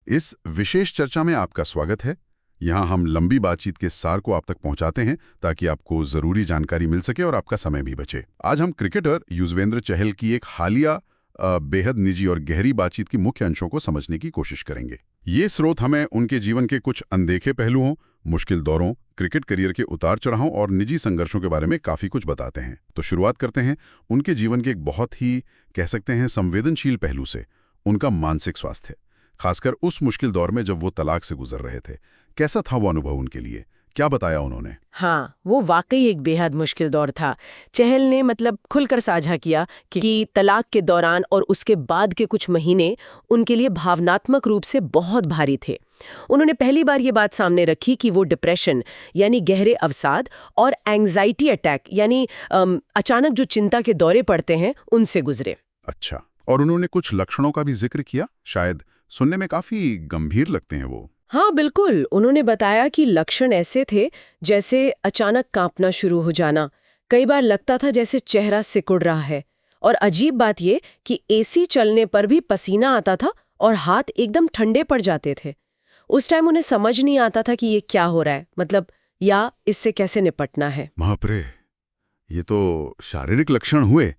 इस विशेष चर्चा में आपका स्वागत है। यहाँ हम लंबी बातचीत के सार को आप तक पहुँचाते हैं ताकि आपको ज़रूरी जानकारी मिल सके और आपका समय भी बचे। आज हम क्रिकेटर युजवेंद्र चहल की एक हालिया बेहद निजी और गहरी बातचीत की मुख्य अंशों को समझने की कोशिश करेंगे। ये स्रोत हमें उनके जीवन के कुछ अनदेखे पहलुओं, मुश्किल दौरों, क्रिकेट करियर के उतार चढ़ावों और निजी संघर्षों के बारे में काफ़ी कुछ बताते हैं। तो शुरुआत करते हैं उनके जीवन के एक बहुत ही कह सकते हैं संवेदनशील पहलू से, उनका मानसिक स्वास्थ्य, खासकर उस मुश्किल दौर में जब वो तलाक से गुजर रहे थे। कैसा था वो अनुभव उनके लिए, क्या बताया उन्होंने? हाँ, वो वाकई एक बेहद मुश्किल दौर था। चहल ने खुलकर साझा किया कि तलाक के दौरान और उसके बाद के कुछ महीने उनके लिए भावनात्मक रूप से बहुत भारी थे। उन्होंने पहली बार ये बात सामने रखी कि वो डिप्रेशन यानी गहरे अवसाद और एंग्जाइटी अटैक यानी अचानक जो चिंता के दौरे पड़ते हैं उनसे गुजरे। अच्छा, और उन्होंने कुछ लक्षणों का भी जिक्र किया, शायद सुनने में काफी गंभीर लगते हैं वो। हाँ बिल्कुल, उन्होंने बताया कि लक्षण ऐसे थे जैसे अचानक कांपना शुरू हो जाना, कई बार लगता था जैसे चेहरा सिकुड़ रहा है, और अजीब बात ये कि एसी चलने पर भी पसीना आता था और हाथ एकदम ठंडे पड़ जाते थे। उस टाइम उन्हें समझ नहीं आता था कि ये क्या हो रहा है, या इससे कैसे निपटना है। बाप रे, ये तो शारीरिक लक्षण हुए,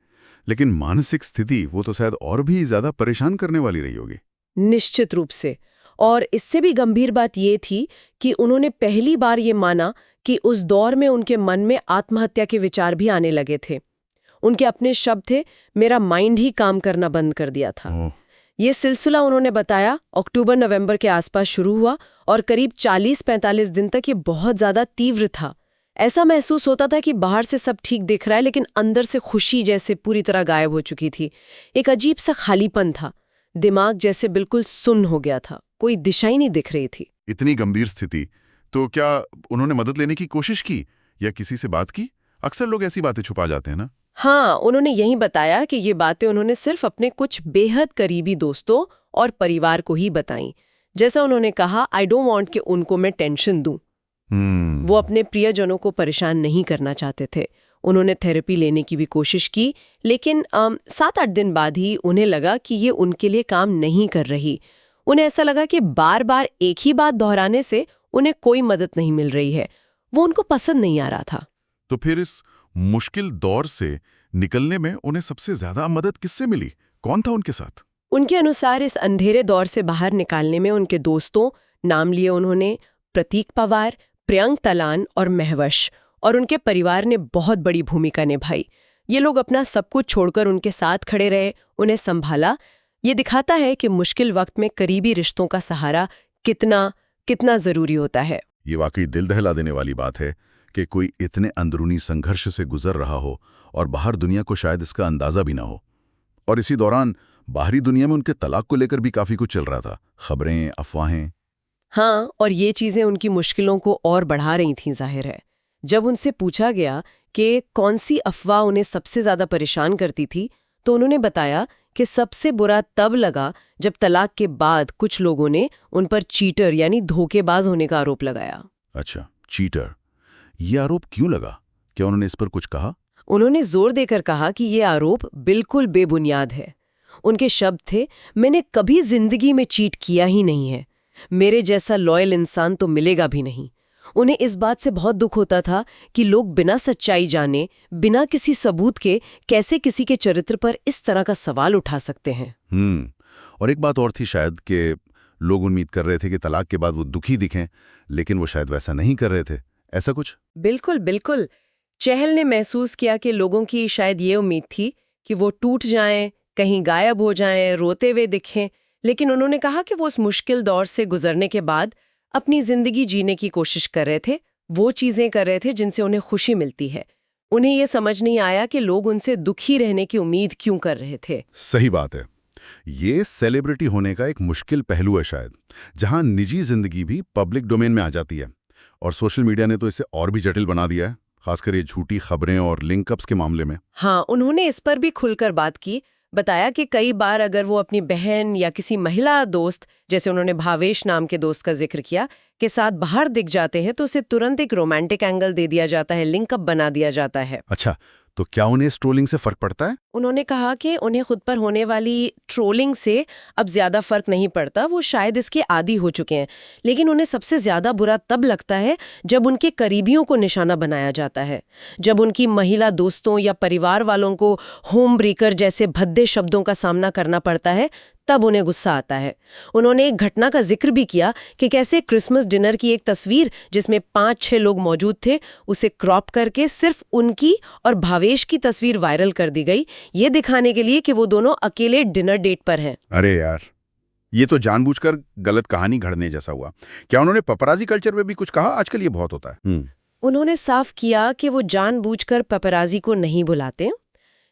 लेकिन मानसिक स्थिति वो तो शायद और भी ज्यादा परेशान करने वाली रही होगी। निश्चित रूप से, और इससे भी गंभीर बात ये थी कि उन्होंने पहली बार ये माना कि उस दौर में उनके मन में आत्महत्या के विचार भी आने लगे थे। उनके अपने शब्द थे, मेरा माइंड ही काम करना बंद कर दिया था। ये सिलसिला उन्होंने बताया अक्टूबर-नवंबर के आसपास शुरू हुआ और करीब 40-45 दिन तक ये बहुत ज्यादा तीव्र था। ऐसा महसूस होता था कि बाहर से सब ठीक दिख रहा है, लेकिन अंदर से खुशी जैसे पूरी तरह गायब हो चुकी थी। एक अजीब सा खालीपन था, दिमाग जैसे बिल्कुल सुन्न हो गया था, कोई दिशा ही नहीं दिख रही थी। इतनी गंभीर स्थिति, तो क्या उन्होंने मदद लेने की कोशिश की या किसी से बात की? अक्सर लोग ऐसी बातें छुपा जाते हैं ना। हाँ, उन्होंने यही बताया कि ये बातें उन्होंने सिर्फ अपने कुछ बेहद करीबी दोस्तों और परिवार को ही बताई। जैसा उन्होंने कहा, आई डोंट वांट कि उनको मैं टेंशन दूं। वो अपने प्रियजनों को परेशान नहीं करना चाहते थे। उन्होंने थेरेपी लेने की भी कोशिश की, लेकिन 7-8 दिन बाद ही उन्हें लगा कि ये उनके लिए काम नहीं कर रही। उन्हें ऐसा लगा कि बार बार एक ही बात दोहराने से उन्हें कोई मदद नहीं मिल रही है। वो उनको पसंद नहीं आ रहा था। तो फिर इस मुश्किल दौर से निकलने में उन्हें सबसे ज्यादा मदद किससे मिली? कौन था उनके साथ? उनके अनुसार इस अंधेरे दौर से बाहर निकालने में उनके दोस्तों, नाम लिए उन्होंने प्रतीक पवार, प्रियंक तलान और महवश, और उनके परिवार ने बहुत बड़ी भूमिका निभाई। ये लोग अपना सब कुछ छोड़कर उनके साथ खड़े रहे, उन्हें संभाला। ये दिखाता है कि मुश्किल वक्त में करीबी रिश्तों का सहारा कितना जरूरी होता है। ये वाकई दिल दहला देने वाली बात है कि कोई इतने अंदरूनी संघर्ष से गुजर रहा हो और बाहर दुनिया को शायद इसका अंदाजा भी ना हो। और इसी दौरान बाहरी दुनिया में उनके तलाक को लेकर भी काफी कुछ चल रहा था, खबरें, अफवाहें। हाँ, और ये चीजें उनकी मुश्किलों को और बढ़ा रही थीं, जाहिर है। जब उनसे पूछा गया कि कौन सी अफवाह उन्हें सबसे ज्यादा परेशान करती थी, तो उन्होंने बताया कि सबसे बुरा तब लगा जब तलाक के बाद कुछ लोगों ने उन पर चीटर यानी धोखेबाज होने का आरोप लगाया। अच्छा, चीटर, ये आरोप क्यों लगा? क्या उन्होंने इस पर कुछ कहा? उन्होंने जोर देकर कहा कि ये आरोप बिल्कुल बेबुनियाद है। उनके शब्द थे, मैंने कभी जिंदगी में चीट किया ही नहीं है, मेरे जैसा लॉयल इंसान तो मिलेगा भी नहीं। उन्हें इस बात से बहुत दुख होता था कि लोग बिना सच्चाई जाने, बिना किसी सबूत के कैसे किसी के चरित्र पर इस तरह का सवाल उठा सकते हैं। और एक बात और थी शायद कि लोग उम्मीद कर रहे थे कि तलाक के बाद वो दुखी दिखें, लेकिन वो शायद वैसा नहीं कर रहे थे। ऐसा कुछ? बिल्कुल बिल्कुल। चहल ने महसूस किया कि लोगों की शायद ये उम्मीद थी कि वो टूट जाएं, कहीं गायब हो जाएं, रोते हुए दिखें, लेकिन उन्होंने कहा कि वो उस मुश्किल दौर से गुजरने के बाद अपनी जिंदगी जीने की कोशिश कर रहे थे, वो चीजें कर रहे थे जिनसे उन्हें खुशी मिलती है। उन्हें ये समझ नहीं आया कि लोग उनसे दुखी रहने की उम्मीद क्यों कर रहे थे। सही बात है। ये सेलिब्रिटी होने का एक मुश्किल पहलू है शायद, जहां निजी जिंदगी भी पब्लिक डोमेन में आ जाती है। और सोशल मीडिया ने तो इसे और भी जटिल बना दिया है, खासकर ये झूठी खबरें और लिंकअप्स के मामले में। हाँ, उन्होंने इस पर भी खुलकर बात की। बताया कि कई बार अगर वो अपनी बहन या किसी महिला दोस्त, जैसे उन्होंने भावेश नाम के दोस्त का जिक्र किया, के साथ बाहर दिख जाते हैं तो उसे तुरंत एक रोमांटिक एंगल दे दिया जाता है, लिंकअप बना दिया जाता है। अच्छा, तो क्या उन्हें इस ट्रोलिंग से फर्क पड़ता है? उन्होंने कहा कि उन्हें खुद पर होने वाली ट्रोलिंग से अब ज्यादा फर्क नहीं पड़ता, वो शायद इसके आदी हो चुके हैं। लेकिन उन्हें सबसे ज्यादा बुरा तब लगता है जब उनके करीबियों को निशाना बनाया जाता है, जब उनकी महिला दोस्तों या परिवार वालों को होम ब्रेकर जैसे भद्दे शब्दों का सामना करना पड़ता है, तब उन्हें गुस्सा आता है। उन्होंने एक घटना का जिक्र भी किया कि कैसे क्रिसमस डिनर की एक तस्वीर जिसमें 5-6 लोग मौजूद थे, उसे क्रॉप करके सिर्फ उनकी और भावेश की तस्वीर वायरल कर दी गई, ये दिखाने के लिए कि वो दोनों अकेले डिनर डेट पर हैं। अरे यार, ये तो जानबूझकर गलत कहानी घड़ने जैसा हुआ। क्या उन्होंने पपराजी कल्चर में भी कुछ कहा? आजकल ये बहुत होता है। उन्होंने साफ किया कि वो जानबूझकर पपराजी को नहीं बुलाते,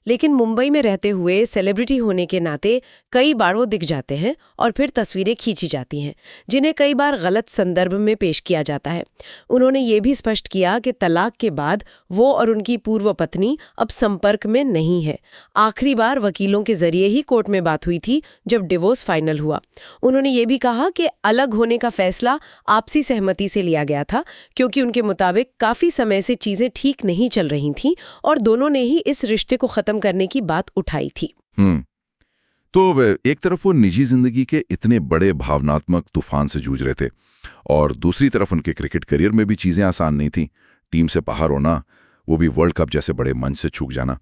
लेकिन मुंबई में रहते हुए सेलिब्रिटी होने के नाते कई बार वो दिख जाते हैं और फिर तस्वीरें खींची जाती हैं, जिन्हें कई बार गलत संदर्भ में पेश किया जाता है। उन्होंने ये भी स्पष्ट किया कि तलाक के बाद वो और उनकी पूर्व पत्नी अब संपर्क में नहीं है। आखिरी बार वकीलों के जरिए ही कोर्ट में बात हुई थी जब डिवोर्स फाइनल हुआ। उन्होंने ये भी कहा कि अलग होने का फैसला आपसी सहमति से लिया गया था, क्योंकि उनके मुताबिक काफी समय से चीजें ठीक नहीं चल रही थीं और दोनों ने ही इस रिश्ते को खत्म करने की बात उठाई थी। तो एक तरफ वो निजी जिंदगी के इतने बड़े भावनात्मक तूफान से जूझ रहे थे और दूसरी तरफ उनके क्रिकेट करियर में भी चीजें आसान नहीं थी। टीम से बाहर होना, वो भी वर्ल्ड कप जैसे बड़े मंच से चूक जाना,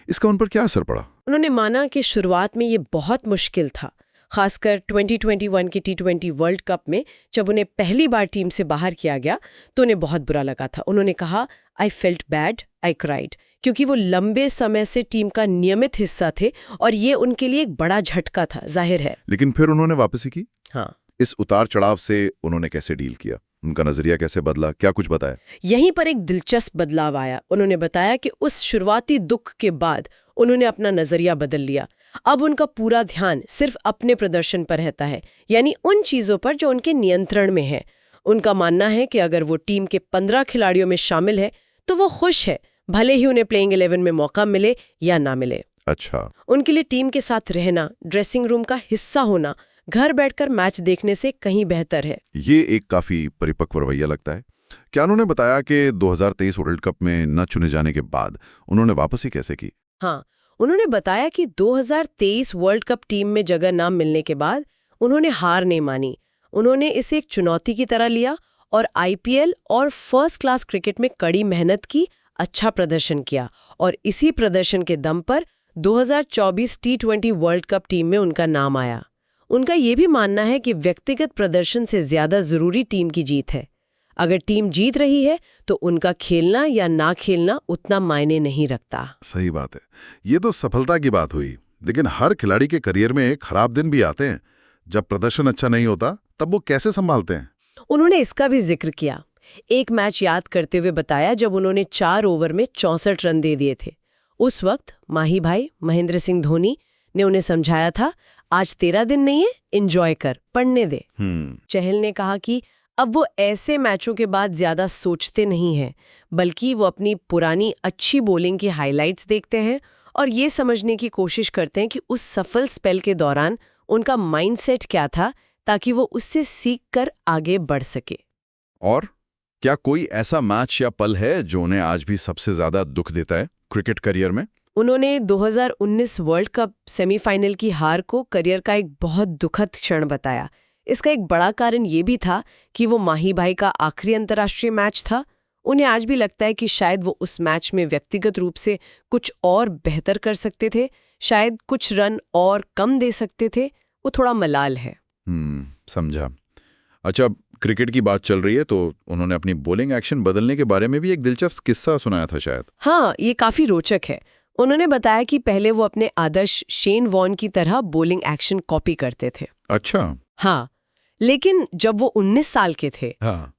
इसका उन पर क्या असर पड़ा? उन्होंने माना कि शुरुआत में ये बहुत मुश्किल था, खासकर 2021 के T20 वर्ल्ड कप में जब उन्हें पहली बार टीम से बाहर किया गया तो उन्हें बहुत बुरा लगा था। उन्होंने कहा, I felt bad, I cried, क्योंकि वो लंबे समय से टीम का नियमित हिस्सा थे और ये उनके लिए एक बड़ा झटका था, जाहिर है। लेकिन फिर उन्होंने वापसी की। हाँ, इस उतार चढ़ाव से उन्होंने कैसे डील किया? उनका नजरिया कैसे बदला? क्या कुछ बताया? यहीं पर एक दिलचस्प बदलाव आया। उन्होंने बताया कि उस शुरुआती दुख के बाद उन्होंने अपना नजरिया बदल लिया। अब उनका पूरा ध्यान सिर्फ अपने प्रदर्शन पर रहता है, यानी उन चीजों पर जो उनके नियंत्रण में है। उनका मानना है कि अगर वो टीम के 15 खिलाड़ियों में शामिल है तो वो खुश है, भले ही उन्हें प्लेइंग 11 में मौका मिले या ना मिले। अच्छा, उनके लिए टीम के साथ रहना, ड्रेसिंग रूम का हिस्सा होना, घर बैठकर मैच देखने से कहीं बेहतर है। ये एक काफी परिपक्व रवैया लगता है। क्या उन्होंने बताया कि 2023 वर्ल्ड कप में न चुने जाने के बाद उन्होंने वापसी कैसे की? हाँ, उन्होंने बताया कि 2023 वर्ल्ड कप टीम में जगह न मिलने के बाद उन्होंने हार नहीं मानी। उन्होंने इसे एक चुनौती की तरह लिया और IPL और फर्स्ट क्लास क्रिकेट में कड़ी मेहनत की, अच्छा प्रदर्शन किया और इसी प्रदर्शन के दम पर 2024 T20 वर्ल्ड कप टीम में उनका नाम आया। उनका ये भी मानना है कि व्यक्तिगत प्रदर्शन से ज्यादा जरूरी टीम की जीत है। अगर टीम जीत रही है तो उनका खेलना या ना खेलना उतना मायने नहीं रखता। सही बात है। ये तो सफलता की बात हुई, लेकिन हर खिलाड़ी के करियर में खराब दिन भी आते हैं। जब प्रदर्शन अच्छा नहीं होता तब वो कैसे संभालते हैं? उन्होंने इसका भी जिक्र किया। एक मैच याद करते हुए बताया जब उन्होंने 4 ओवर में 64 रन दे दिए थे। उस वक्त माही भाई महेंद्र सिंह धोनी ने उन्हें समझाया था, आज तेरा दिन नहीं है, एंजॉय कर, पढ़ने दे। चहल ने कहा कि अब वो ऐसे मैचों के बाद ज्यादा सोचते नहीं हैं, बल्कि वो अपनी पुरानी अच्छी बॉलिंग की हाइलाइट्स देखते हैं और ये समझने की कोशिश करते हैं कि उस सफल स्पेल के दौरान उनका माइंडसेट क्या था, ताकि वो उससे सीख कर आगे बढ़ सके। और क्या कोई ऐसा मैच या पल है जो उन्हें आज भी सबसे ज्यादा दुख देता है क्रिकेट करियर में? उन्होंने 2019 वर्ल्ड कप सेमीफाइनल की हार को करियर का एक बहुत दुखद क्षण बताया। इसका एक बड़ा कारण ये भी था कि वो माही भाई का आखिरी अंतर्राष्ट्रीय मैच था। उन्हें आज भी लगता है कि शायद वो उस मैच में व्यक्तिगत रूप से कुछ और बेहतर कर सकते थे, शायद कुछ रन और कम दे सकते थे। वो थोड़ा मलाल है। समझा। अच्छा, क्रिकेट की बात चल रही है तो उन्होंने अपनी बॉलिंग एक्शन बदलने के बारे में भी एक दिलचस्प किस्सा सुनाया था शायद। हाँ, ये काफी रोचक है। उन्होंने बताया कि पहले वो अपने आदर्श शेन वॉर्न की तरह बॉलिंग एक्शन कॉपी करते थे। अच्छा। हाँ, लेकिन जब वो 19 साल के थे,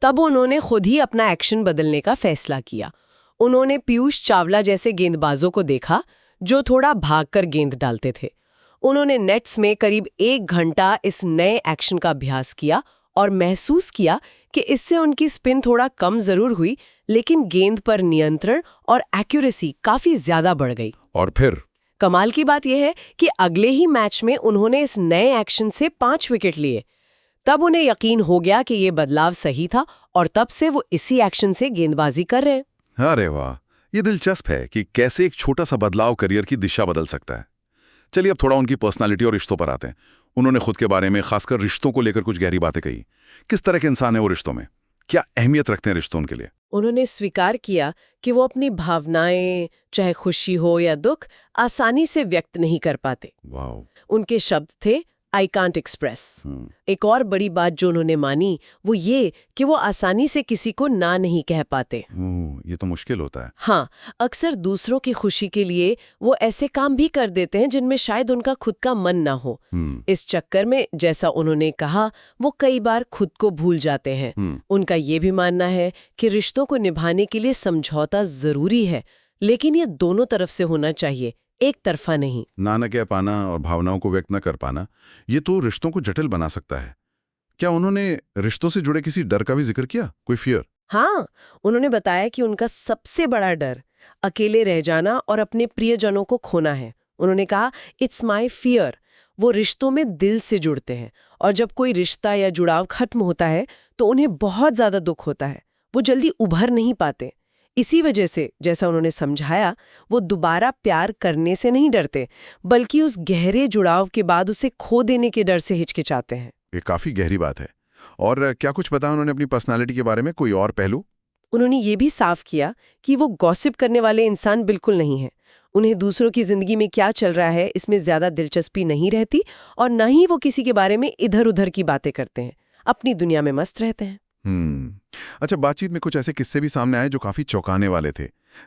तब उन्होंने खुद ही अपना एक्शन बदलने का फैसला किया। उन्होंने पीयूष चावला जैसे गेंदबाजों को देखा जो थोड़ा भागकर गेंद डालते थे। उन्होंने नेट्स में करीब 1 घंटा इस नए एक्शन का अभ्यास किया और महसूस किया कि इससे उनकी स्पिन थोड़ा कम जरूर हुई, लेकिन गेंद पर नियंत्रण और एक्यूरेसी काफी ज्यादा बढ़ गई। और फिर कमाल की बात यह है कि अगले ही मैच में उन्होंने इस नए एक्शन से 5 विकेट लिए। तब उन्हें यकीन हो गया कि ये बदलाव सही था और तब से वो इसी एक्शन से गेंदबाजी कर रहे हैं। अरे वाह, ये दिलचस्प है कि कैसे एक छोटा सा बदलाव करियर की दिशा बदल सकता है। चलिए अब थोड़ा उनकी पर्सनालिटी और रिश्तों पर आते हैं। उन्होंने खुद के बारे में, खासकर रिश्तों को लेकर, कुछ गहरी बातें कही। किस तरह के इंसान है वो रिश्तों में? क्या अहमियत रखते हैं रिश्तों उनके लिए? उन्होंने स्वीकार किया कि वो अपनी भावनाएं, चाहे खुशी हो या दुख, आसानी से व्यक्त नहीं कर पाते। वाह। उनके शब्द थे, आई कांट एक्सप्रेस। एक और बड़ी बात जो उन्होंने मानी वो ये कि वो आसानी से किसी को ना नहीं कह पाते। ये तो मुश्किल होता है। हाँ, अक्सर दूसरों की खुशी के लिए वो ऐसे काम भी कर देते हैं जिनमें शायद उनका खुद का मन ना हो। इस चक्कर में, जैसा उन्होंने कहा, वो कई बार खुद को भूल जाते हैं। उनका ये भी मानना है कि रिश्तों को निभाने के लिए समझौता जरूरी है, लेकिन ये दोनों तरफ से होना चाहिए, एक तरफा नहीं। ना न कह पाना और भावनाओं को व्यक्त न कर पाना, ये तो रिश्तों को जटिल बना सकता है। क्या उन्होंने रिश्तों से जुड़े किसी डर का भी जिक्र किया? कोई फियर? हाँ, उन्होंने बताया कि उनका सबसे बड़ा डर अकेले रह जाना और अपने प्रियजनों को खोना है। उन्होंने कहा, इट्स माई फियर। वो रिश्तों में दिल से जुड़ते हैं और जब कोई रिश्ता या जुड़ाव खत्म होता है तो उन्हें बहुत ज्यादा दुख होता है। वो जल्दी उभर नहीं पाते। इसी वजह से, जैसा उन्होंने समझाया, वो दोबारा प्यार करने से नहीं डरते, बल्कि उस गहरे जुड़ाव के बाद उसे खो देने के डर से हिचकिचाते हैं। ये काफी गहरी बात है। और क्या कुछ बताया उन्होंने अपनी पर्सनालिटी के बारे में? कोई और पहलू? उन्होंने ये भी साफ किया कि वो गॉसिप करने वाले इंसान बिल्कुल नहीं हैं। उन्हें दूसरों की जिंदगी में क्या चल रहा है इसमें ज्यादा दिलचस्पी नहीं रहती और न ही वो किसी के बारे में इधर उधर की बातें करते हैं। अपनी दुनिया में मस्त रहते हैं। अच्छा, बातचीत में कुछ ऐसे किस्से भी सामने आए जो काफी चौंकाने वाले थे,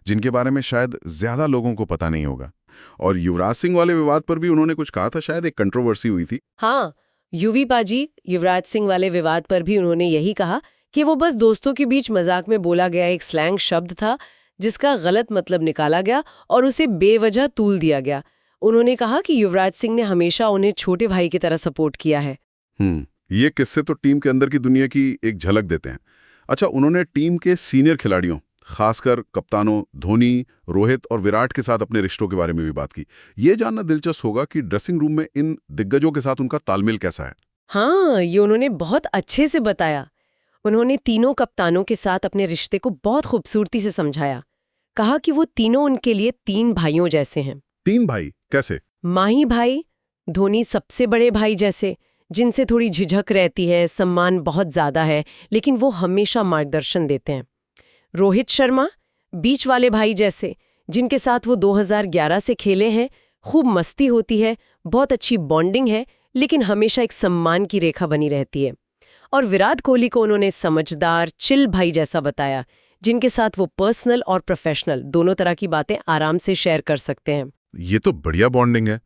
जिनके बारे में शायद ज्यादा लोगों को पता नहीं होगा। और युवराज सिंह वाले विवाद पर भी उन्होंने कुछ कहा था, शायद एक कंट्रोवर्सी हुई थी। हाँ, यूवी पाजी, युवराज सिंह वाले विवाद पर भी उन्होंने यही कहा कि वो बस दोस्तों के बीच मजाक में बोला गया एक स्लैंग शब्द था जिसका गलत मतलब निकाला गया और उसे बेवजह तूल दिया गया। उन्होंने कहा कि युवराज सिंह ने हमेशा उन्हें छोटे भाई की तरह सपोर्ट किया है। ये किस्से तो टीम के अंदर की दुनिया की एक झलक देते हैं। अच्छा, उन्होंने टीम के सीनियर खिलाड़ियों, खासकर कप्तानों धोनी, रोहित और विराट के साथ अपने रिश्तों के बारे में भी बात की। ये जानना दिलचस्प होगा कि ड्रेसिंग रूम में इन दिग्गजों के साथ उनका तालमेल कैसा है। हाँ, ये उन्होंने बहुत अच्छे से बताया। उन्होंने तीनों कप्तानों के साथ अपने रिश्ते को बहुत खूबसूरती से समझाया। कहा कि वो तीनों उनके लिए 3 भाइयों जैसे हैं। 3 भाई कैसे? माही भाई, धोनी सबसे बड़े भाई जैसे, जिनसे थोड़ी झिझक रहती है, सम्मान बहुत ज्यादा है, लेकिन वो हमेशा मार्गदर्शन देते हैं। रोहित शर्मा, बीच वाले भाई जैसे, जिनके साथ वो 2011 से खेले हैं, खूब मस्ती होती है, बहुत अच्छी बॉन्डिंग है, लेकिन हमेशा एक सम्मान की रेखा बनी रहती है। और विराट कोहली को उन्होंने समझदार, चिल भाई जैसा बताया, जिनके साथ वो पर्सनल और प्रोफेशनल दोनों तरह की बातें आराम से शेयर कर सकते हैं। ये तो बढ़िया बॉन्डिंग है।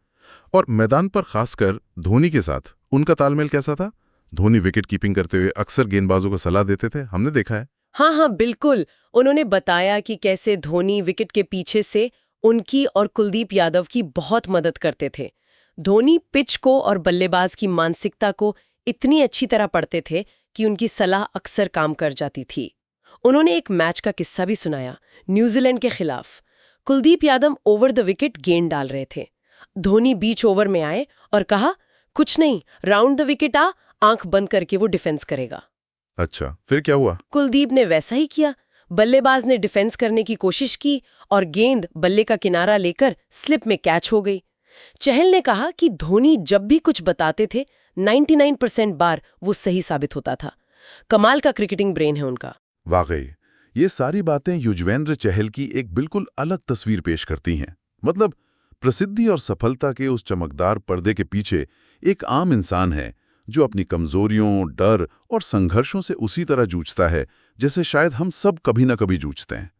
और मैदान पर खासकर धोनी के साथ उनका तालमेल कैसा था? धोनी विकेट कीपिंग करते हुए अक्सर गेंदबाजों को सलाह देते थे, हमने देखा है। हाँ, बिल्कुल। उन्होंने बताया कि कैसे धोनी विकेट के पीछे से उनकी और कुलदीप यादव की बहुत मदद करते थे। धोनी पिच को और बल्लेबाज की मानसिकता को इतनी अच्छी तरह पढ़ते थे कि उनकी सलाह अक्सर काम कर जाती थी। उन्होंने एक मैच का किस्सा भी सुनाया, न्यूजीलैंड के खिलाफ। Kuldeep Yadav over the wicket गेंद डाल रहे थे। धोनी बीच ओवर में आए और कहा, कुछ नहीं, राउंड द विकेट आ, आंख बंद करके वो डिफेंस करेगा। अच्छा, फिर क्या हुआ? कुलदीप ने वैसा ही किया। बल्लेबाज ने डिफेंस करने की कोशिश की और गेंद बल्ले का किनारा लेकर स्लिप में कैच हो गई। चहल ने कहा कि धोनी जब भी कुछ बताते थे 99% बार वो सही साबित होता था। कमाल का क्रिकेटिंग ब्रेन है उनका। वाकई ये सारी बातें युजवेंद्र चहल की एक बिल्कुल अलग तस्वीर पेश करती हैं। मतलब प्रसिद्धि और सफलता के उस चमकदार पर्दे के पीछे एक आम इंसान है जो अपनी कमजोरियों, डर और संघर्षों से उसी तरह जूझता है जैसे शायद हम सब कभी न कभी जूझते हैं।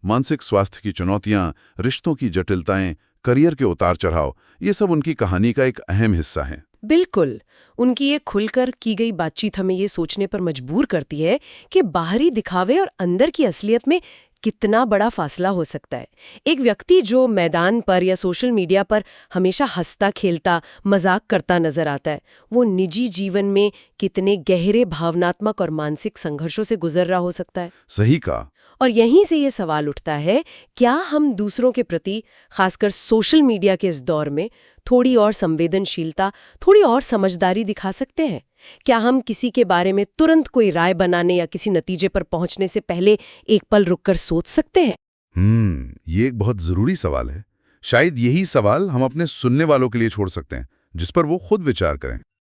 मानसिक स्वास्थ्य की चुनौतियां, रिश्तों की जटिलताएं, करियर के उतार चढ़ाव, ये सब उनकी कहानी का एक अहम हिस्सा है। बिल्कुल। उनकी ये खुलकर की गई बातचीत हमें ये सोचने पर मजबूर करती है कि बाहरी दिखावे और अंदर की असलियत में कितना बड़ा फासला हो सकता है। एक व्यक्ति जो मैदान पर या सोशल मीडिया पर हमेशा हंसता खेलता, मजाक करता नजर आता है, वो निजी जीवन में कितने गहरे भावनात्मक और मानसिक संघर्षों से गुजर रहा हो सकता है। सही कहा। और यहीं से ये सवाल उठता है, क्या हम दूसरों के प्रति, खासकर सोशल मीडिया के इस दौर में, थोड़ी और संवेदनशीलता, थोड़ी और समझदारी दिखा सकते हैं? क्या हम किसी के बारे में तुरंत कोई राय बनाने या किसी नतीजे पर पहुंचने से पहले एक पल रुककर सोच सकते हैं? ये एक बहुत जरूरी सवाल है। शायद यही सवाल हम अपने सुनने वालों के लिए छोड़ सकते हैं, जिस पर वो खुद विचार करें।